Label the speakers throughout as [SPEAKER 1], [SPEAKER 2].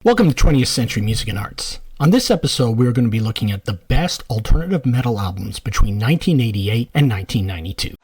[SPEAKER 1] Welcome to 20th Century Music and Arts. On this episode, we're going to be looking at the best alternative metal albums between 1988 and 1992.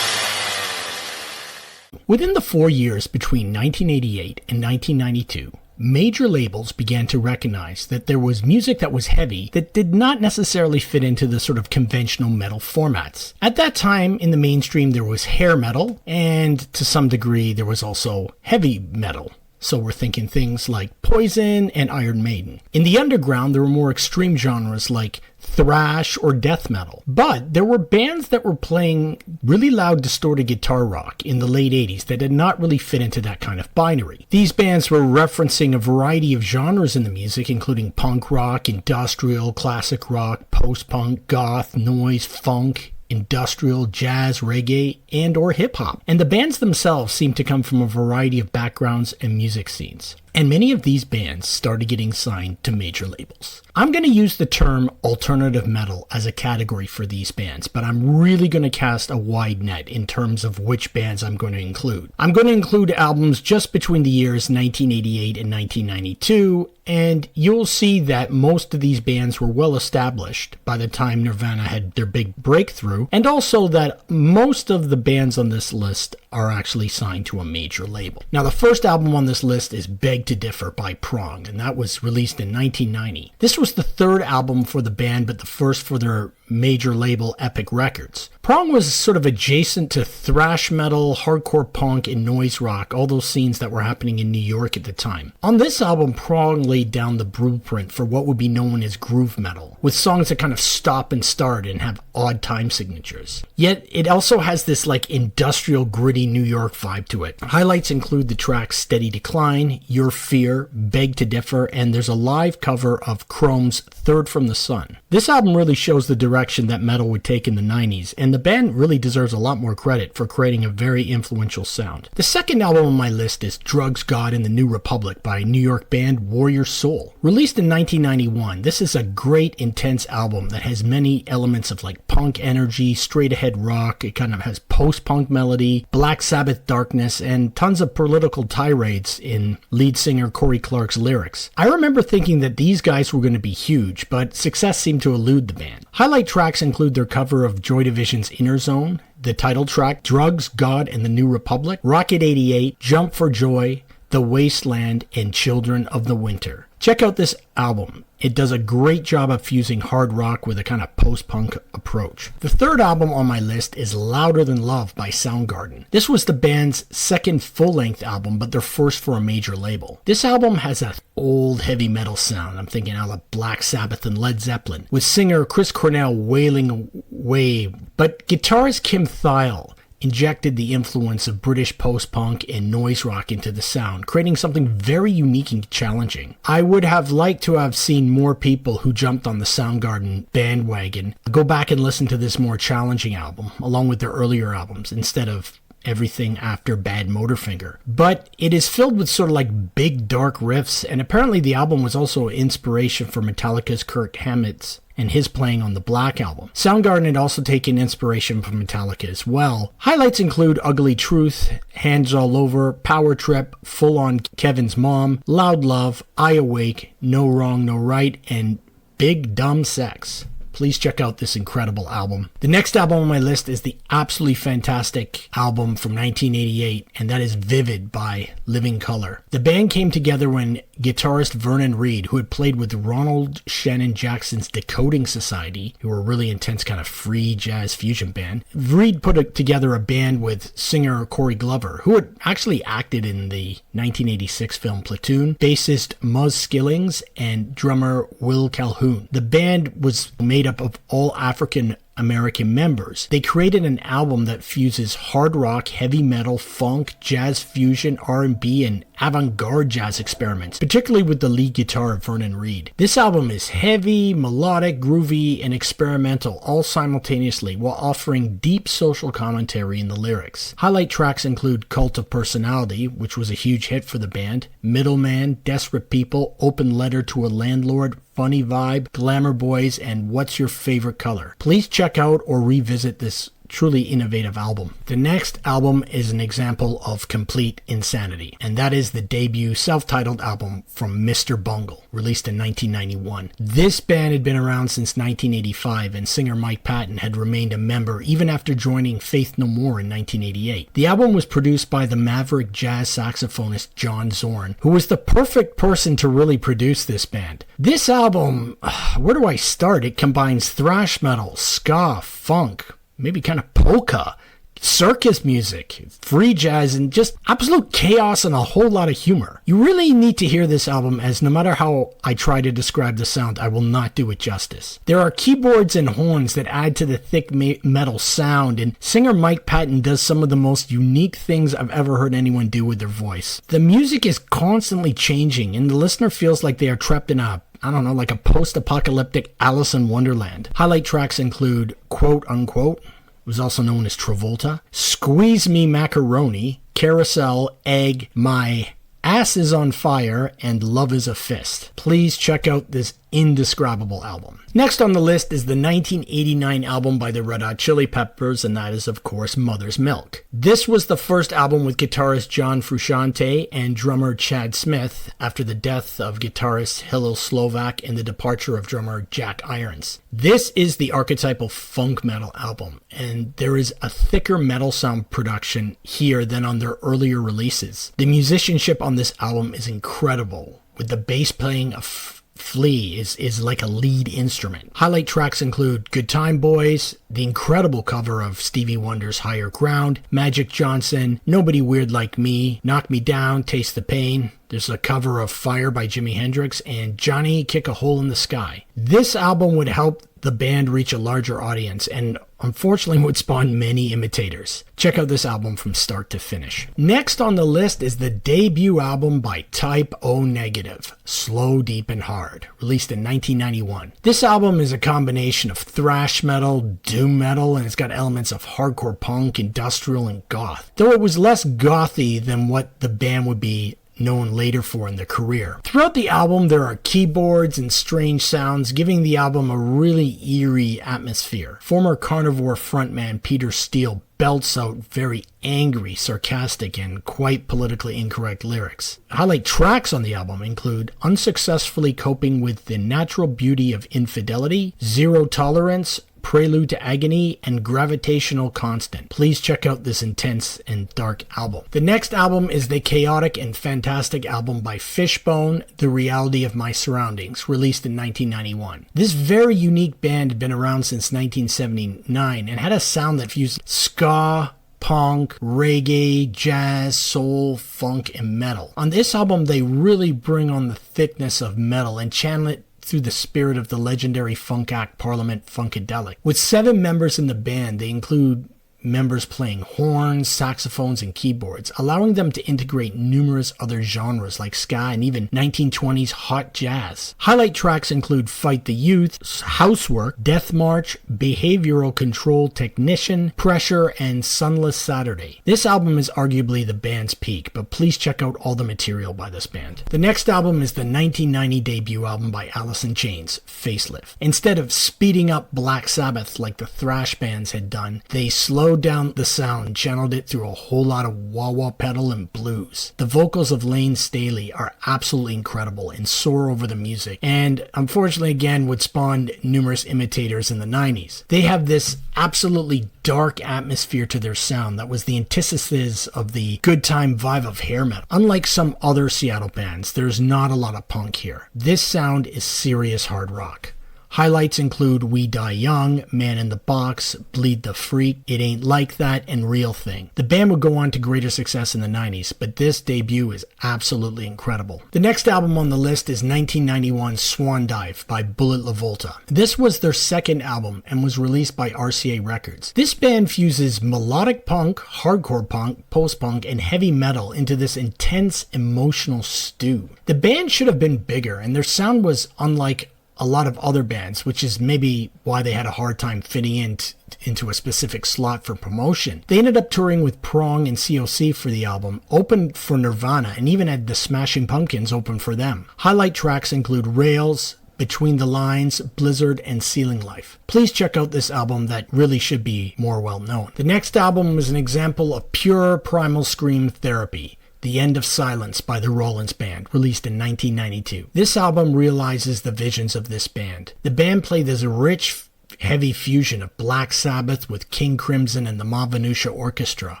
[SPEAKER 1] Within the 4 years between 1988 and 1992, major labels began to recognize that there was music that was heavy that did not necessarily fit into the sort of conventional metal formats. At that time, in the mainstream, there was hair metal, and to some degree, there was also heavy metal. So we're thinking things like Poison and Iron Maiden. In the underground, there were more extreme genres like thrash or death metal. But there were bands that were playing really loud distorted guitar rock in the late 80s that did not really fit into that kind of binary. These bands were referencing a variety of genres in the music, including punk rock, industrial, classic rock, post-punk, goth, noise, funk, industrial, jazz, reggae, and or hip-hop. And the bands themselves seemed to come from a variety of backgrounds and music scenes. And many of these bands started getting signed to major labels. I'm going to use the term alternative metal as a category for these bands, but I'm really going to cast a wide net in terms of which bands I'm going to include. I'm going to include albums just between the years 1988 and 1992, and you'll see that most of these bands were well established by the time Nirvana had their big breakthrough, and also that most of the bands on this list are actually signed to a major label. Now, the first album on this list is Beg to Differ by Prong, and that was released in 1990. This was the third album for the band, but the first for their major label Epic Records. Prong was sort of adjacent to thrash metal, hardcore punk, and noise rock, all those scenes that were happening in New York at the time. On this album, Prong laid down the blueprint for what would be known as groove metal, with songs that kind of stop and start and have odd time signatures. Yet, it also has this like industrial, gritty New York vibe to it. Highlights include the tracks Steady Decline, Your Fear, Beg to Differ, and there's a live cover of Chrome's Third from the Sun. This album really shows the direction that metal would take in the 90s, and the band really deserves a lot more credit for creating a very influential sound. The second album on my list is Drugs, God, and the New Republic by New York band Warrior Soul. Released in 1991, this is a great, intense album that has many elements of like punk energy, straight-ahead rock, it kind of has post-punk melody, Black Sabbath darkness, and tons of political tirades in lead singer Corey Clark's lyrics. I remember thinking that these guys were going to be huge, but success seemed to elude the band. Highlight tracks include their cover of Joy Division's Inner Zone, the title track Drugs, God, and the New Republic, Rocket 88, Jump for Joy, The Wasteland, and Children of the Winter. Check out this album. It does a great job of fusing hard rock with a kind of post-punk approach. The third album on my list is Louder Than Love by Soundgarden. This was the band's second full-length album, but their first for a major label. This album has an old heavy metal sound. I'm thinking out of Black Sabbath and Led Zeppelin, with singer Chris Cornell wailing away. But guitarist Kim Thayil injected the influence of British post-punk and noise rock into the sound, creating something very unique and challenging. I would have liked to have seen more people who jumped on the Soundgarden bandwagon go back and listen to this more challenging album, along with their earlier albums, instead of everything after Bad Motorfinger. But it is filled with sort of like big dark riffs, and apparently the album was also inspiration for Metallica's Kirk Hammett's and his playing on the Black Album. Soundgarden had also taken inspiration from Metallica as well. Highlights include Ugly Truth, Hands All Over, Power Trip, Full On Kevin's Mom, Loud Love, I Awake, No Wrong, No Right, and Big Dumb Sex. Please check out this incredible album. The next album on my list is the absolutely fantastic album from 1988, and that is Vivid by Living Colour. The band came together when guitarist Vernon Reid, who had played with Ronald Shannon Jackson's Decoding Society, who were a really intense kind of free jazz fusion band. Reid put together a band with singer Corey Glover, who had actually acted in the 1986 film Platoon, bassist Muzz Skillings, and drummer Will Calhoun. The band was made up of all African American members. They created an album that fuses hard rock, heavy metal, funk, jazz fusion, R&B, and avant-garde jazz experiments, particularly with the lead guitar of Vernon Reid. This album is heavy, melodic, groovy, and experimental, all simultaneously, while offering deep social commentary in the lyrics. Highlight tracks include Cult of Personality, which was a huge hit for the band, Middleman, Desperate People, Open Letter to a Landlord, Funny Vibe, Glamour Boys, and What's Your Favorite Color. Please check out or revisit this truly innovative album. The next album is an example of complete insanity, and that is the debut self-titled album from Mr. Bungle, released in 1991. This band had been around since 1985, and singer Mike Patton had remained a member even after joining Faith No More in 1988. The album was produced by the maverick jazz saxophonist John Zorn, who was the perfect person to really produce this band. This album, where do I start? It combines thrash metal, ska, funk, maybe kind of polka, circus music, free jazz, and just absolute chaos and a whole lot of humor. You really need to hear this album, as no matter how I try to describe the sound, I will not do it justice. There are keyboards and horns that add to the thick metal sound, and singer Mike Patton does some of the most unique things I've ever heard anyone do with their voice. The music is constantly changing, and the listener feels like they are trapped in like a post-apocalyptic Alice in Wonderland. Highlight tracks include Quote Unquote, was also known as Travolta, Squeeze Me Macaroni, Carousel, Egg, My Ass Is on Fire, and Love Is a Fist. Please check out this indescribable album. Next on the list is the 1989 album by the Red Hot Chili Peppers, and that is, of course, Mother's Milk. This was the first album with guitarist John Frusciante and drummer Chad Smith after the death of guitarist Hillel Slovak and the departure of drummer Jack Irons. This is the archetypal funk metal album, and there is a thicker metal sound production here than on their earlier releases. The musicianship on this album is incredible, with the bass playing of Flea is like a lead instrument. Highlight tracks include Good Time Boys, the incredible cover of Stevie Wonder's Higher Ground, Magic Johnson, Nobody Weird Like Me, Knock Me Down, Taste the Pain. There's a cover of Fire by Jimi Hendrix, and Johnny Kick a Hole in the Sky. This album would help the band reach a larger audience, and unfortunately would spawn many imitators. Check out this album from start to finish. Next on the list is the debut album by Type O Negative, Slow, Deep, and Hard, released in 1991. This album is a combination of thrash metal, doom metal, and it's got elements of hardcore punk, industrial, and goth, though it was less gothy than what the band would be known later for in their career. Throughout the album, there are keyboards and strange sounds, giving the album a really eerie atmosphere. Former Carnivore frontman Peter Steele belts out very angry, sarcastic, and quite politically incorrect lyrics. Highlight tracks on the album include Unsuccessfully Coping with the Natural Beauty of Infidelity, Zero Tolerance, Prelude to Agony, and Gravitational Constant. Please check out this intense and dark album. The next album is the chaotic and fantastic album by Fishbone, The Reality of My Surroundings, released in 1991. This very unique band had been around since 1979 and had a sound that fused ska, punk, reggae, jazz, soul, funk, and metal. On this album, they really bring on the thickness of metal and channel it through the spirit of the legendary funk act Parliament Funkadelic. With 7 members in the band, they include members playing horns, saxophones, and keyboards, allowing them to integrate numerous other genres like ska and even 1920s hot jazz. Highlight tracks include Fight the Youth, Housework, Death March, Behavioral Control Technician, Pressure, and Sunless Saturday. This album is arguably the band's peak, but please check out all the material by this band. The next album is the 1990 debut album by Alice in Chains, Facelift. Instead of speeding up Black Sabbath like the thrash bands had done, they slowed slowed down the sound and channeled it through a whole lot of wah-wah pedal and blues. The vocals of Lane Staley are absolutely incredible and soar over the music, and unfortunately again would spawn numerous imitators in the 90s. They have this absolutely dark atmosphere to their sound that was the antithesis of the good time vibe of hair metal. Unlike some other Seattle bands, there's not a lot of punk here. This sound is serious hard rock. Highlights include We Die Young, Man in the Box, Bleed the Freak, It Ain't Like That, and Real Thing. The band would go on to greater success in the 90s, but this debut is absolutely incredible. The next album on the list is 1991's Swandive by Bullet LaVolta. This was their second album and was released by RCA Records. This band fuses melodic punk, hardcore punk, post-punk, and heavy metal into this intense emotional stew. The band should have been bigger, and their sound was unlike a lot of other bands, which is maybe why they had a hard time fitting into a specific slot for promotion. They ended up touring with Prong and COC for the album, opened for Nirvana, and even had the Smashing Pumpkins open for them. Highlight tracks include Rails, Between the Lines, Blizzard, and Ceiling Life. Please check out this album that really should be more well known. The next album was an example of pure primal scream therapy. The End of Silence by the Rollins Band, released in 1992. This album realizes the visions of this band. The band played this rich, heavy fusion of Black Sabbath with King Crimson and the Ma Venusia Orchestra.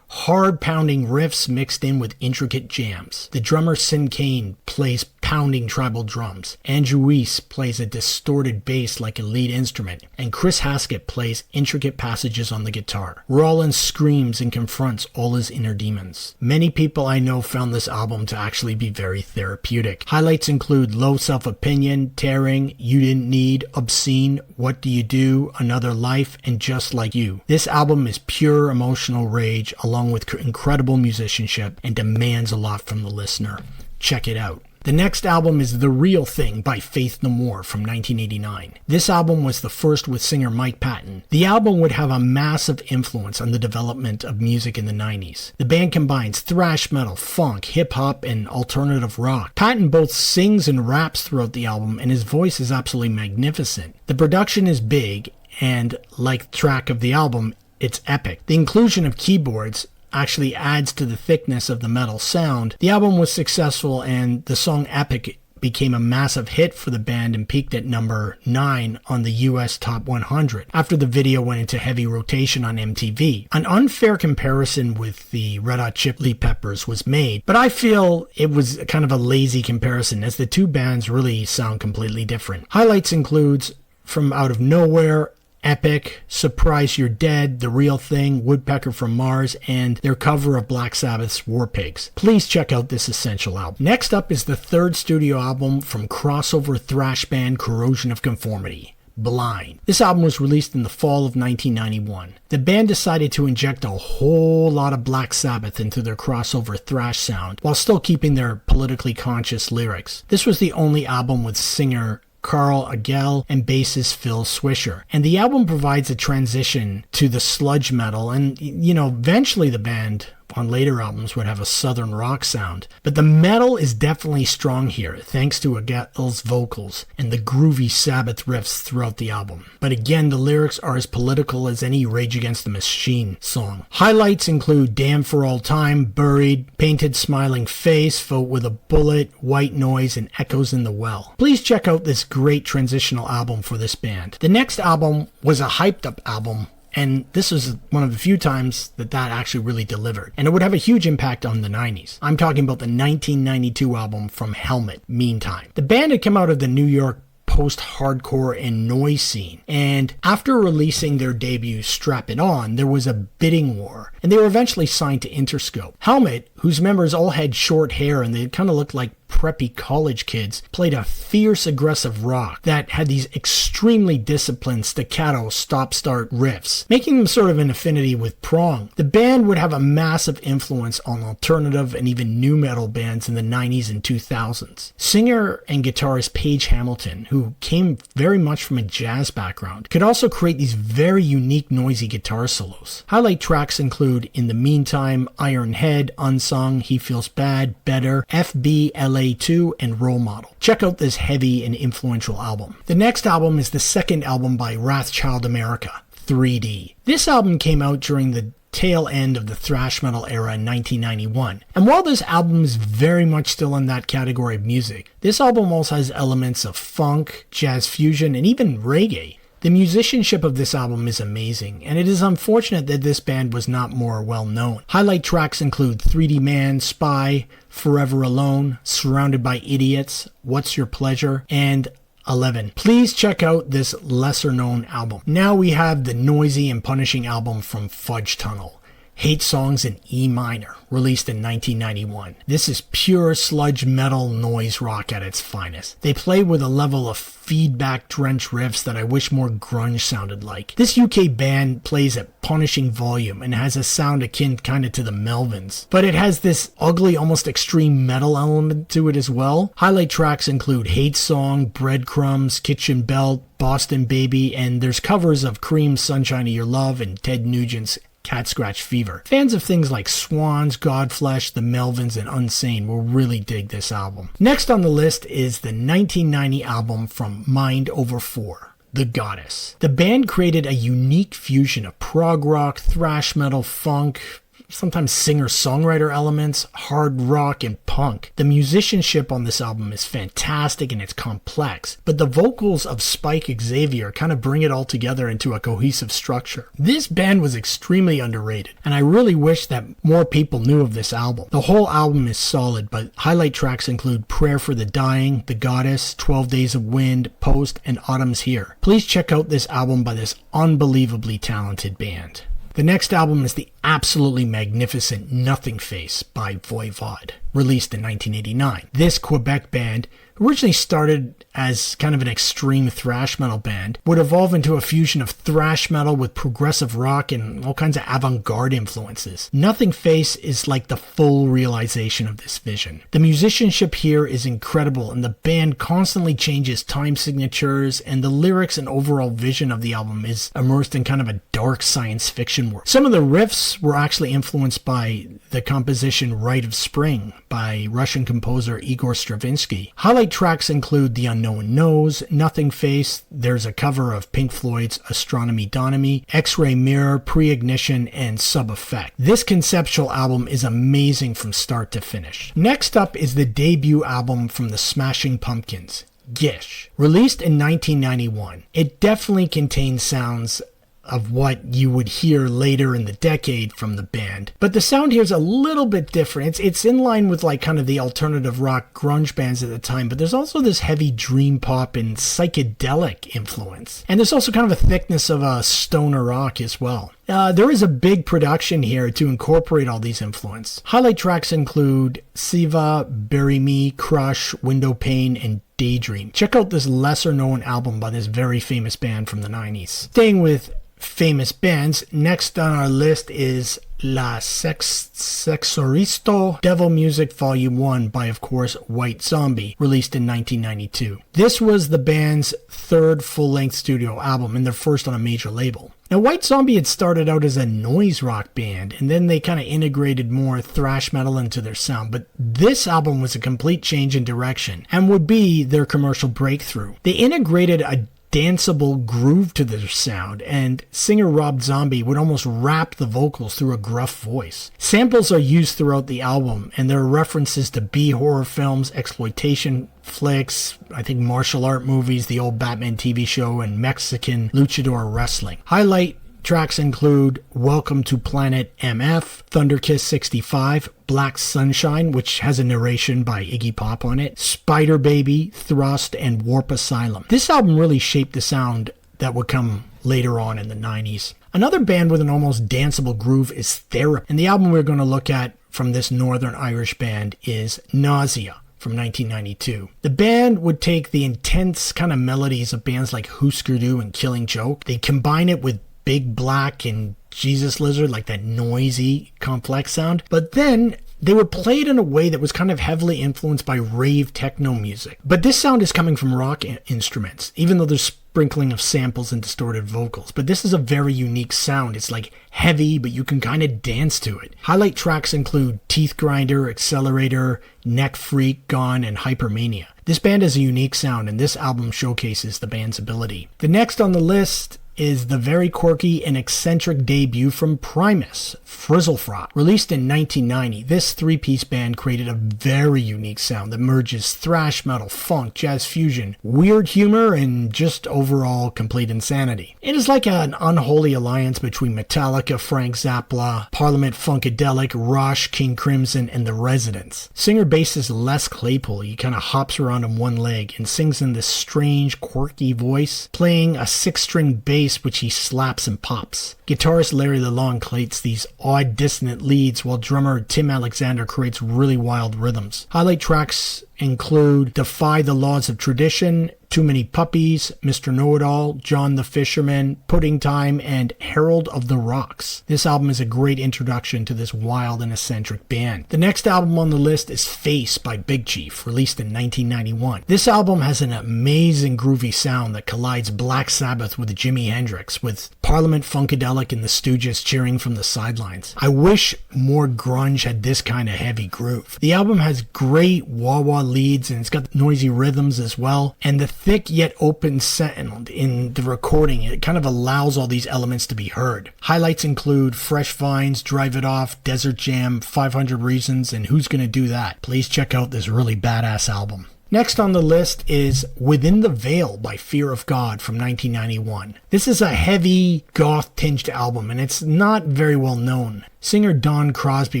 [SPEAKER 1] Hard-pounding riffs mixed in with intricate jams. The drummer Sin Kane plays pounding tribal drums. Andrew Weiss plays a distorted bass like a lead instrument, and Chris Haskett plays intricate passages on the guitar. Rollins screams and confronts all his inner demons. Many people I know found this album to actually be very therapeutic. Highlights include Low Self-Opinion, Tearing, You Didn't Need, Obscene, What Do You Do, Another Life, and Just Like You. This album is pure emotional rage along with incredible musicianship and demands a lot from the listener. Check it out. The next album is The Real Thing by Faith No More from 1989. This album was the first with singer Mike Patton. The album would have a massive influence on the development of music in the 90s. The band combines thrash metal, funk, hip-hop, and alternative rock. Patton both sings and raps throughout the album, and his voice is absolutely magnificent. The production is big, and like the track of the album, it's epic. The inclusion of keyboards actually adds to the thickness of the metal sound. The album was successful, and the song Epic became a massive hit for the band and peaked at number 9 on the US Top 100 after the video went into heavy rotation on MTV. An unfair comparison with the Red Hot Chili Peppers was made, but I feel it was kind of a lazy comparison as the two bands really sound completely different. Highlights includes From Out of Nowhere, Epic, Surprise You're Dead, The Real Thing, Woodpecker from Mars, and their cover of Black Sabbath's War Pigs. Please check out this essential album. Next up is the third studio album from crossover thrash band Corrosion of Conformity, Blind. This album was released in the fall of 1991. The band decided to inject a whole lot of Black Sabbath into their crossover thrash sound while still keeping their politically conscious lyrics. This was the only album with singer Carl Agell and bassist Phil Swisher. And the album provides a transition to the sludge metal, and eventually the band on later albums would have a southern rock sound. But the metal is definitely strong here, thanks to Agell's vocals and the groovy Sabbath riffs throughout the album. But again, the lyrics are as political as any Rage Against the Machine song. Highlights include Damn for All Time, Buried, Painted Smiling Face, Vote with a Bullet, White Noise, and Echoes in the Well. Please check out this great transitional album for this band. The next album was a hyped up album, and this was one of the few times that actually really delivered. And it would have a huge impact on the 90s. I'm talking about the 1992 album from Helmet, Meantime. The band had come out of the New York post-hardcore and noise scene, and after releasing their debut Strap It On, there was a bidding war, and they were eventually signed to Interscope. Helmet, whose members all had short hair and they kind of looked like preppy college kids, played a fierce aggressive rock that had these extremely disciplined staccato stop-start riffs, making them sort of an affinity with Prong. The band would have a massive influence on alternative and even nu metal bands in the 90s and 2000s. Singer and guitarist Paige Hamilton, who came very much from a jazz background, could also create these very unique noisy guitar solos. Highlight tracks include In the Meantime, Iron Head, Unsung, He Feels Bad, Better, FB, LA2, and Role Model. Check out this heavy and influential album. The next album is the second album by Wrathchild America, 3D. This album came out during the tail end of the thrash metal era in 1991. And while this album is very much still in that category of music, this album also has elements of funk, jazz fusion, and even reggae. The musicianship of this album is amazing, and it is unfortunate that this band was not more well known. Highlight tracks include 3D Man, Spy, Forever Alone, Surrounded by Idiots, What's Your Pleasure, and 11. Please check out this lesser known album. Now we have the noisy and punishing album from Fudge Tunnel, Hate Songs in E minor, released in 1991. This is pure sludge metal noise rock at its finest. They play with a level of feedback-drenched riffs that I wish more grunge sounded like. This UK band plays at punishing volume and has a sound akin kinda to the Melvins, but it has this ugly, almost extreme metal element to it as well. Highlight tracks include Hate Song, Breadcrumbs, Kitchen Belt, Boston Baby, and there's covers of Cream's Sunshine of Your Love and Ted Nugent's Cat Scratch Fever. Fans of things like Swans, Godflesh, The Melvins, and Unsane will really dig this album. Next on the list is the 1990 album from Mind Over 4, The Goddess. The band created a unique fusion of prog rock, thrash metal, funk, sometimes singer-songwriter elements, hard rock, and punk. The musicianship on this album is fantastic and it's complex, but the vocals of Spike Xavier kind of bring it all together into a cohesive structure. This band was extremely underrated, and I really wish that more people knew of this album. The whole album is solid, but highlight tracks include Prayer for the Dying, The Goddess, 12 Days of Wind, Post, and Autumn's Here. Please check out this album by this unbelievably talented band. The next album is the absolutely magnificent Nothingface by Voivod, released in 1989. This Quebec band originally started as kind of an extreme thrash metal band, would evolve into a fusion of thrash metal with progressive rock and all kinds of avant-garde influences. Nothingface is like the full realization of this vision. The musicianship here is incredible, and the band constantly changes time signatures, and the lyrics and overall vision of the album is immersed in kind of a dark science fiction world. Some of the riffs were actually influenced by the composition Rite of Spring by Russian composer Igor Stravinsky. Highlight tracks include The Unknown Knows, Nothingface, there's a cover of Pink Floyd's Astronomy Donomy, X-Ray Mirror, Pre-Ignition, and Sub-Effect. This conceptual album is amazing from start to finish. Next up is the debut album from the Smashing Pumpkins, Gish, released in 1991. It definitely contains sounds of what you would hear later in the decade from the band. But the sound here is a little bit different. It's in line with like kind of the alternative rock grunge bands at the time, but there's also this heavy dream pop and psychedelic influence. And there's also kind of a thickness of a stoner rock as well. There is a big production here to incorporate all these influences. Highlight tracks include Siva, Bury Me, Crush, Window Pane, and Daydream. Check out this lesser known album by this very famous band from the 90s. Staying with famous bands, next on our list is La Sexorcisto Devil Music Volume 1 by, of course, White Zombie, released in 1992. This was the band's third full-length studio album and their first on a major label. Now, White Zombie had started out as a noise rock band, and then they kind of integrated more thrash metal into their sound, but this album was a complete change in direction and would be their commercial breakthrough. They integrated a danceable groove to their sound, and singer Rob Zombie would almost rap the vocals through a gruff voice. Samples are used throughout the album, and there are references to B-horror films, exploitation flicks, I think martial art movies, the old Batman TV show, and Mexican luchador wrestling. Highlight tracks include Welcome to Planet MF, Thunderkiss 65, Black Sunshine, which has a narration by Iggy Pop on it, Spider Baby, Thrust, and Warp Asylum. This album really shaped the sound that would come later on in the 90s. Another band with an almost danceable groove is Therapy, and the album we're going to look at from this Northern Irish band is Nausea from 1992. The band would take the intense kind of melodies of bands like Husker Du and Killing Joke. They'd combine it with Big Black and Jesus Lizard, like that noisy, complex sound. But then they would play it in a way that was kind of heavily influenced by rave techno music. But this sound is coming from rock instruments, even though there's sprinkling of samples and distorted vocals. But this is a very unique sound. It's like heavy, but you can kind of dance to it. Highlight tracks include Teeth Grinder, Accelerator, Neck Freak, Gone, and Hypermania. This band has a unique sound, and this album showcases the band's ability. The next on the list is the very quirky and eccentric debut from Primus, Frizzle Fry. Released in 1990, this three-piece band created a very unique sound that merges thrash metal, funk, jazz fusion, weird humor, and just overall complete insanity. It is like an unholy alliance between Metallica, Frank Zappa, Parliament Funkadelic, Rush, King Crimson, and The Residents. Singer-bassist Les Claypool, he kind of hops around on one leg and sings in this strange, quirky voice, playing a 6-string bass which he slaps and pops. Guitarist Larry Lalonde creates these odd dissonant leads, while drummer Tim Alexander creates really wild rhythms. Highlight tracks include Defy the Laws of Tradition, Too Many Puppies, Mr. Know-It-All, John the Fisherman, Pudding Time, and Herald of the Rocks. This album is a great introduction to this wild and eccentric band. The next album on the list is Face by Big Chief, released in 1991. This album has an amazing groovy sound that collides Black Sabbath with Jimi Hendrix, with Parliament Funkadelic and the Stooges cheering from the sidelines. I wish more grunge had this kind of heavy groove. The album has great wah-wah leads, and it's got noisy rhythms as well, and the thick yet open sound in the recording, it kind of allows all these elements to be heard. Highlights include Fresh Vines, Drive It Off, Desert Jam, 500 Reasons, and Who's Gonna Do That. Please check out this really badass album. Next on the list is Within the Veil by Fear of God from 1991. This is a heavy, goth-tinged album, and it's not very well known. Singer Don Crosby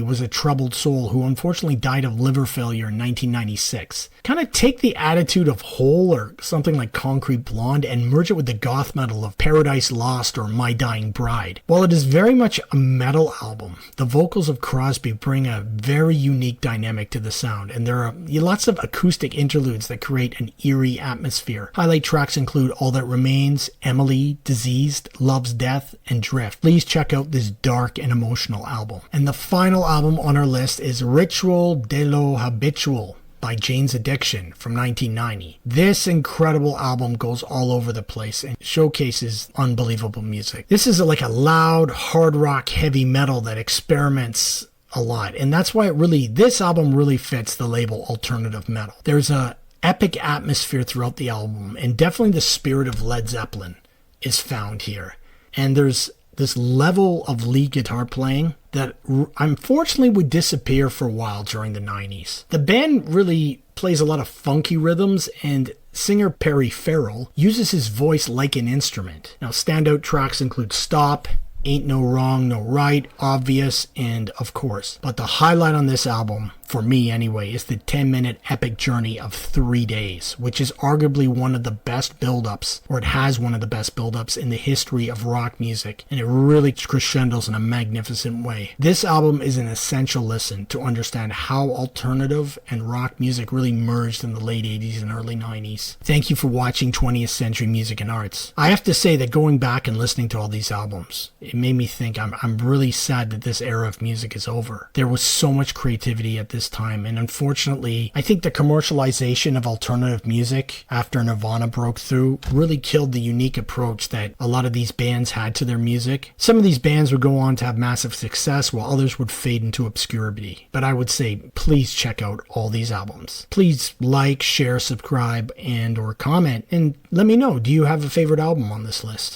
[SPEAKER 1] was a troubled soul who unfortunately died of liver failure in 1996. Kind of take the attitude of Hole or something like Concrete Blonde and merge it with the goth metal of Paradise Lost or My Dying Bride. While it is very much a metal album, the vocals of Crosby bring a very unique dynamic to the sound, and there are lots of acoustic interludes that create an eerie atmosphere. Highlight tracks include All That Remains, Emily, Diseased, Love's Death, and Drift. Please check out this dark and emotional album. And the final album on our list is Ritual de lo Habitual by Jane's Addiction from 1990. This incredible album goes all over the place and showcases unbelievable music. This is like a loud, hard rock, heavy metal that experiments a lot, and that's why this album really fits the label alternative metal. There's a epic atmosphere throughout the album, and definitely the spirit of Led Zeppelin is found here. And there's this level of lead guitar playing that unfortunately would disappear for a while during the 90s. The band really plays a lot of funky rhythms, and singer Perry Farrell uses his voice like an instrument. Now, standout tracks include Stop, Ain't No Wrong, No Right, Obvious, and Of Course. But the highlight on this album, for me anyway, is the 10-minute epic journey of 3 days, which is arguably one of the best build-ups, or it has one of the best build-ups in the history of rock music, and it really crescendos in a magnificent way. This album is an essential listen to understand how alternative and rock music really merged in the late 80s and early 90s. Thank you for watching 20th Century Music and Arts. I have to say that going back and listening to all these albums, it made me think I'm really sad that this era of music is over. There was so much creativity at this time, and unfortunately, I think the commercialization of alternative music after Nirvana broke through really killed the unique approach that a lot of these bands had to their music. Some of these bands would go on to have massive success, while others would fade into obscurity. But I would say, please check out all these albums. Please like, share, subscribe, and or comment, and let me know, do you have a favorite album on this list?